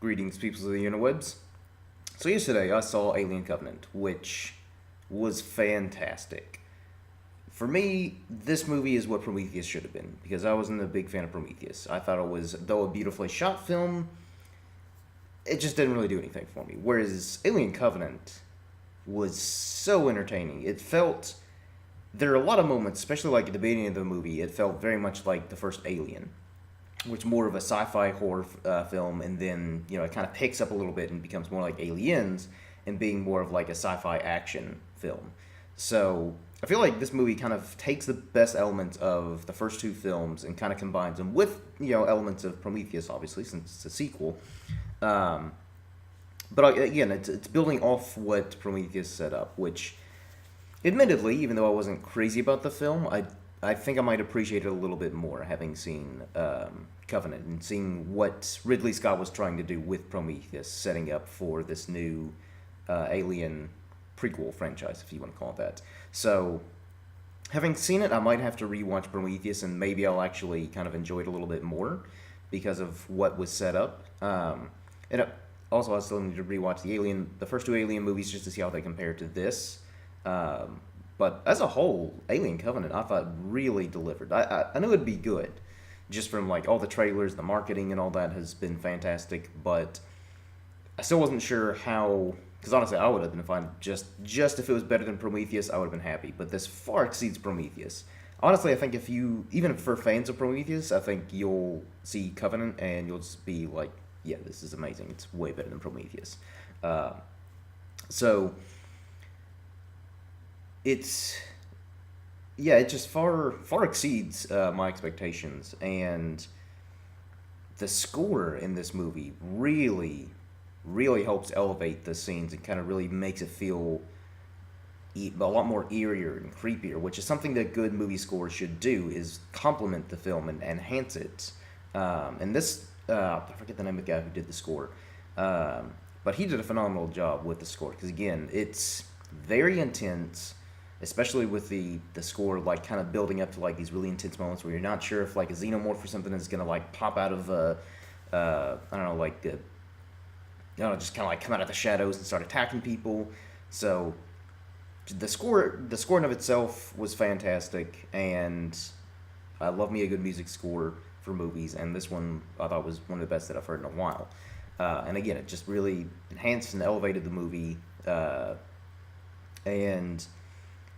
Greetings, peoples of the interwebs. So yesterday I saw Alien Covenant, which was fantastic. For me, this movie is what Prometheus should have been, because I wasn't a big fan of Prometheus. I thought it was, though a beautifully shot film, it just didn't really do anything for me. Whereas Alien Covenant was so entertaining. It felt, there are a lot of moments, especially like at the beginning of the movie, it felt very much like the first Alien, which more of a sci-fi horror film, and then it kind of picks up a little bit and becomes more like Aliens, and being more of like a sci-fi action film. So I feel like this movie kind of takes the best elements of the first two films and kind of combines them with elements of Prometheus, obviously since it's a sequel. Um, but again, it's building off what Prometheus set up, which admittedly, even though I wasn't crazy about the film, I think I might appreciate it a little bit more having seen Covenant and seeing what Ridley Scott was trying to do with Prometheus, setting up for this new Alien prequel franchise, if you want to call it that. So, having seen it, I might have to rewatch Prometheus, and maybe I'll actually kind of enjoy it a little bit more because of what was set up. And also, I still need to rewatch the first two Alien movies, just to see how they compare to this. But as a whole, Alien Covenant, I thought really delivered. I knew it'd be good, just from like all the trailers, the marketing, and all that has been fantastic. But I still wasn't sure how. Because honestly, I would have been fine just if it was better than Prometheus, I would have been happy. But this far exceeds Prometheus. Honestly, I think if you, even for fans of Prometheus, I think you'll see Covenant and you'll just be like, yeah, this is amazing. It's way better than Prometheus. Uh, so, it just far exceeds my expectations, and the score in this movie really helps elevate the scenes and kind of really makes it feel a lot more eerier and creepier, which is something that good movie scores should do, is complement the film and enhance it. And this, I forget the name of the guy who did the score, but he did a phenomenal job with the score, because again, it's very intense, especially with the score like kind of building up to like these really intense moments where you're not sure if like a xenomorph or something is gonna like pop out of I don't know, like just kind of like come out of the shadows and start attacking people. So the score in of itself was fantastic, and I love me a good music score for movies, and this one I thought was one of the best that I've heard in a while. And again, it just really enhanced and elevated the movie, and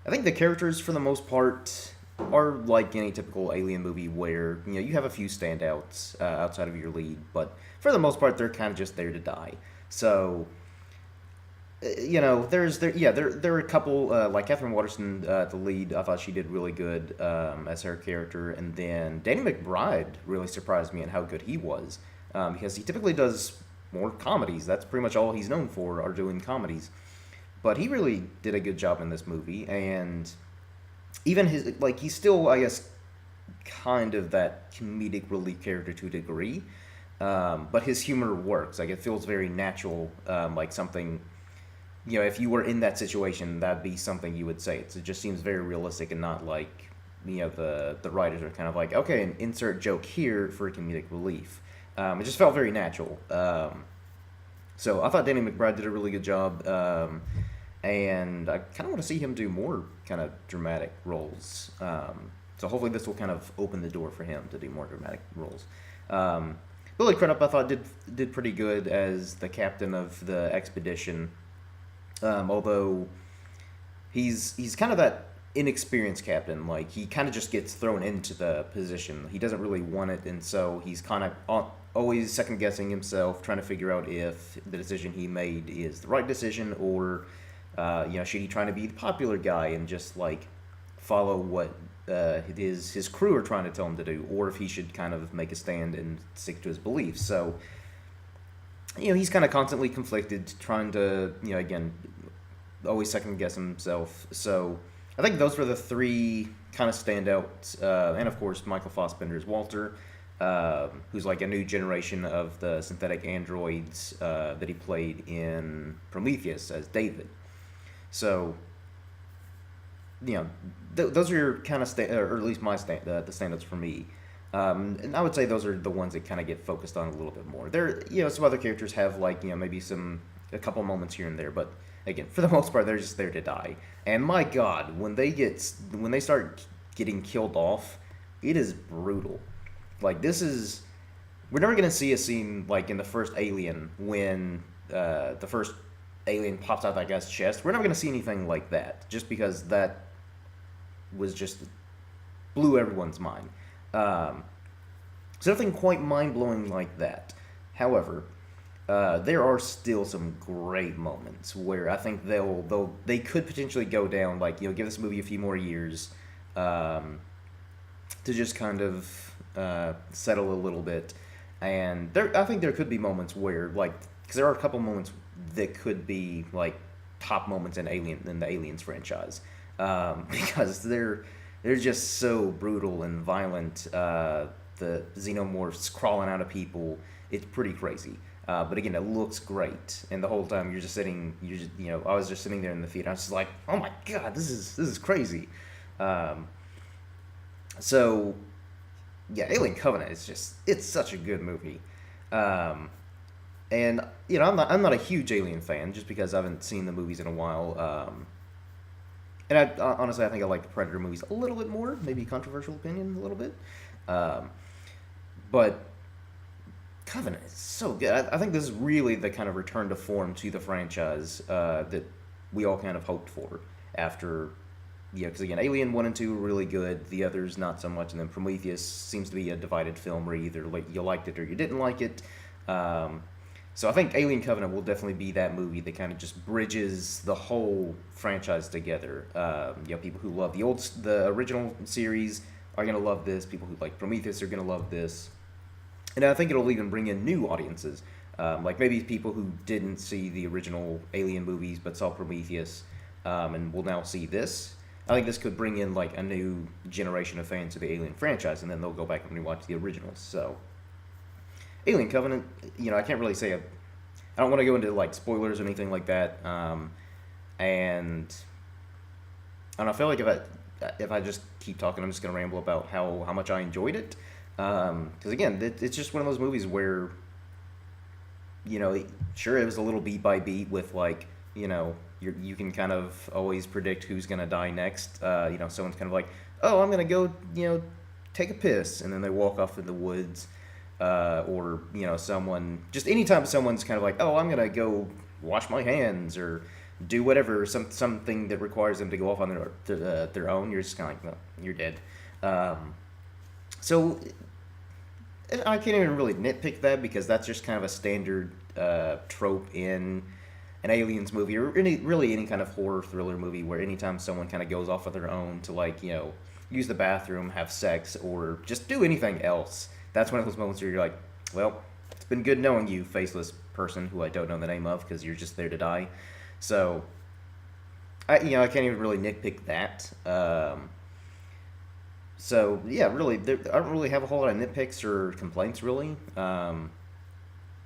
I think the characters, for the most part, are like any typical Alien movie where you have a few standouts outside of your lead, but for the most part, they're kind of just there to die. So, there are a couple like Catherine Waterston, the lead. I thought she did really good as her character, and then Danny McBride really surprised me in how good he was, because he typically does more comedies. That's pretty much all he's known for, are doing comedies. But he really did a good job in this movie, and even he's still, I guess, kind of that comedic relief character to a degree, but his humor works. Like, it feels very natural, like something, if you were in that situation, that'd be something you would say. It just seems very realistic and not like, the writers are kind of like, okay, an insert joke here for comedic relief. It just felt very natural. So I thought Danny McBride did a really good job, and I kind of want to see him do more kind of dramatic roles. So hopefully this will kind of open the door for him to do more dramatic roles. Billy Crudup I thought did pretty good as the captain of the expedition, although he's kind of that inexperienced captain. Like, he kind of just gets thrown into the position. He doesn't really want it, and so he's kind of always second guessing himself, trying to figure out if the decision he made is the right decision, or should he try to be the popular guy and just like follow what his crew are trying to tell him to do, or if he should kind of make a stand and stick to his beliefs. So he's kind of constantly conflicted, trying to again always second guess himself. So I think those were the three kind of standouts, and of course Michael Fassbender's Walter, who's like a new generation of the synthetic androids that he played in Prometheus as David. So, those are your kind of or at least my the standouts for me. And I would say those are the ones that kind of get focused on a little bit more. There, some other characters have like maybe a couple moments here and there, but again, for the most part, they're just there to die. And my God, when they start getting killed off, it is brutal. Like this is we're never gonna see a scene like in the first Alien when the first alien pops out that guy's chest. We're never gonna see anything like that, just because that was just blew everyone's mind. Um, so nothing quite mind blowing like that. However, there are still some great moments where I think they could potentially go down like give this movie a few more years um, to just kind of settle a little bit, and I think there could be moments where like because there are a couple moments that could be like top moments in the Aliens franchise because they're just so brutal and violent. The xenomorphs crawling out of people, it's pretty crazy. But again, it looks great, and the whole time I was just sitting there in the theater. I was just like, oh my God, this is crazy. Um, so yeah, Alien Covenant it's such a good movie. Um, and I'm not a huge Alien fan just because I haven't seen the movies in a while. And honestly, I think I like the Predator movies a little bit more. Maybe controversial opinion, a little bit. Um, but Covenant is so good. I think this is really the kind of return to form to the franchise that we all kind of hoped for after. Yeah, because again, Alien 1 and 2 were really good, the others not so much, and then Prometheus seems to be a divided film where either you liked it or you didn't like it. Um, so I think Alien Covenant will definitely be that movie that kind of just bridges the whole franchise together. People who love the original series are gonna love this. People who like Prometheus are gonna love this, and I think it'll even bring in new audiences, like maybe people who didn't see the original Alien movies but saw Prometheus, and will now see this. I think this could bring in like a new generation of fans to the Alien franchise, and then they'll go back and rewatch the originals. So. Alien Covenant, I can't really say I don't want to go into like spoilers or anything like that. And I don't know, I feel like if I just keep talking, I'm just gonna ramble about how much I enjoyed it. Because again, it's just one of those movies where, sure it was a little beat by beat with like you can kind of always predict who's gonna die next. Someone's kind of like, oh, I'm gonna go take a piss, and then they walk off in the woods. Or anytime someone's kind of like, oh, I'm gonna go wash my hands or do whatever, something that requires them to go off on their own, you're just kind of like, no, you're dead. So I can't even really nitpick that because that's just kind of a standard trope in an Aliens movie or any kind of horror thriller movie where anytime someone kind of goes off on their own to like use the bathroom, have sex, or just do anything else. That's one of those moments where you're like, well, it's been good knowing you, faceless person who I don't know the name of because you're just there to die. So, I can't even really nitpick that. So, yeah, really, I don't really have a whole lot of nitpicks or complaints, really.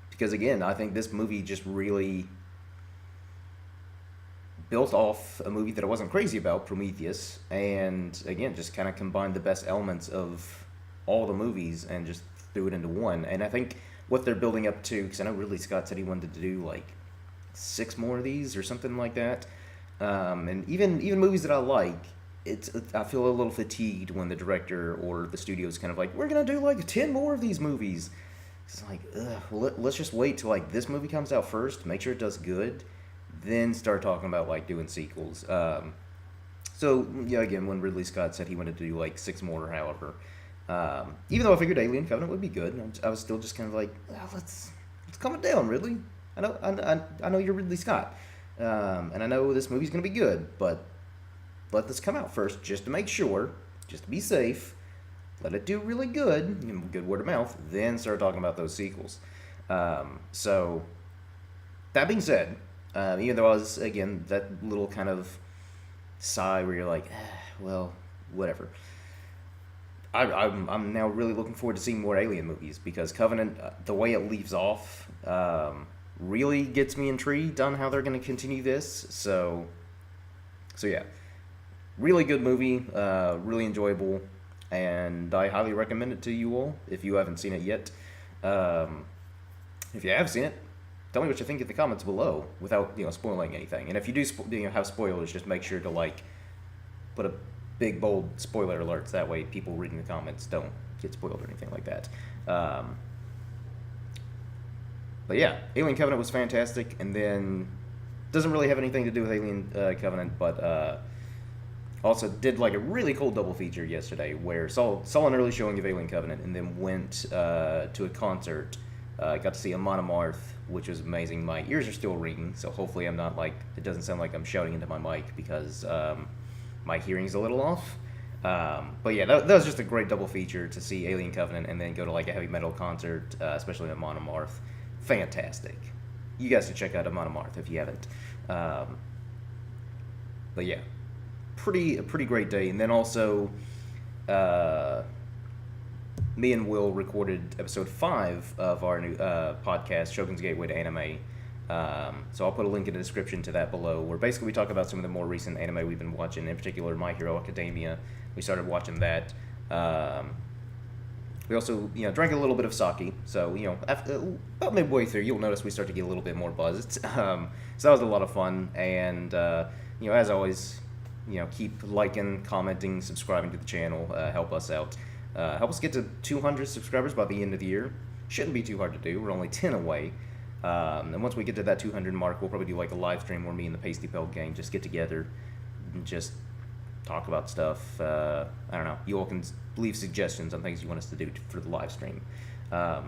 Because, again, I think this movie just really built off a movie that I wasn't crazy about, Prometheus, and, again, just kind of combined the best elements of all the movies and just threw it into one. And I think what they're building up to, because I know Ridley Scott said he wanted to do like 6 more of these or something like that. And even movies that I like, I feel a little fatigued when the director or the studio's kind of like, we're gonna do like 10 more of these movies. It's like, let's just wait till like this movie comes out first, make sure it does good, then start talking about like doing sequels. So yeah, again, when Ridley Scott said he wanted to do like 6 more or however. Even though I figured Alien Covenant would be good, I was still just kind of like, let's calm it down, Ridley. I know you're Ridley Scott, and I know this movie's gonna be good, but let this come out first, just to make sure, just to be safe. Let it do really good, good word of mouth. Then start talking about those sequels. So that being said, even though I was again that little kind of sigh where you're like, well, whatever. I'm now really looking forward to seeing more Alien movies because Covenant, the way it leaves off, really gets me intrigued on how they're going to continue this. So yeah, really good movie, really enjoyable, and I highly recommend it to you all if you haven't seen it yet. Um, if you have seen it, tell me what you think in the comments below without spoiling anything. And if you do have spoilers, just make sure to put a big bold spoiler alerts. That way, people reading the comments don't get spoiled or anything like that. But yeah, Alien Covenant was fantastic, and then doesn't really have anything to do with Alien Covenant, but also did a really cool double feature yesterday where saw an early showing of Alien Covenant, and then went to a concert. Got to see Amon Amarth, which was amazing. My ears are still ringing, so hopefully I'm not it doesn't sound like I'm shouting into my mic because my hearing's a little off. But yeah, that was just a great double feature to see Alien Covenant and then go to a heavy metal concert, especially Amon Amarth. Fantastic. You guys should check out Amon Amarth if you haven't. But yeah, a pretty great day. And then also, me and Will recorded episode 5 of our new podcast, Shogun's Gateway to Anime. So I'll put a link in the description to that below, where basically we talk about some of the more recent anime we've been watching, in particular My Hero Academia. We started watching that. We also, drank a little bit of sake. So, after, about midway through, you'll notice we start to get a little bit more buzzed. So that was a lot of fun. And, as always, keep liking, commenting, subscribing to the channel. Help us out. Help us get to 200 subscribers by the end of the year. Shouldn't be too hard to do. We're only 10 away. And once we get to that 200 mark, we'll probably do a live stream where me and the Pasty Pelt gang just get together and just talk about stuff. I don't know. You all can leave suggestions on things you want us to do for the live stream. But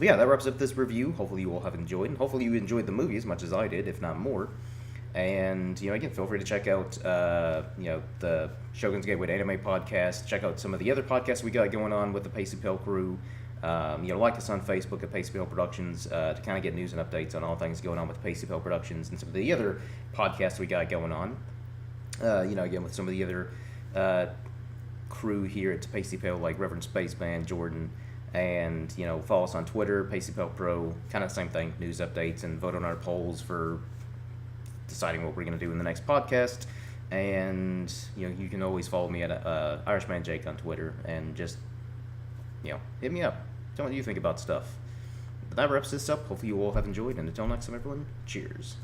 yeah, that wraps up this review. Hopefully you all have enjoyed, and hopefully you enjoyed the movie as much as I did, if not more. And, again, feel free to check out, the Shogun's Gateway to Anime podcast. Check out some of the other podcasts we got going on with the Pasty Pelt crew. Like us on Facebook at Pasty Pelt Productions to kind of get news and updates on all things going on with Pasty Pelt Productions and some of the other podcasts we got going on. Again, with some of the other crew here at Pasty Pelt, like Reverend Spaceman, Jordan, and, follow us on Twitter, Pasty Pelt Pro, kind of the same thing, news updates, and vote on our polls for deciding what we're going to do in the next podcast. And, you can always follow me at Irishman Jake on Twitter, and just, hit me up. Tell me what you think about stuff. But that wraps this up. Hopefully you all have enjoyed, and until next time, everyone, cheers.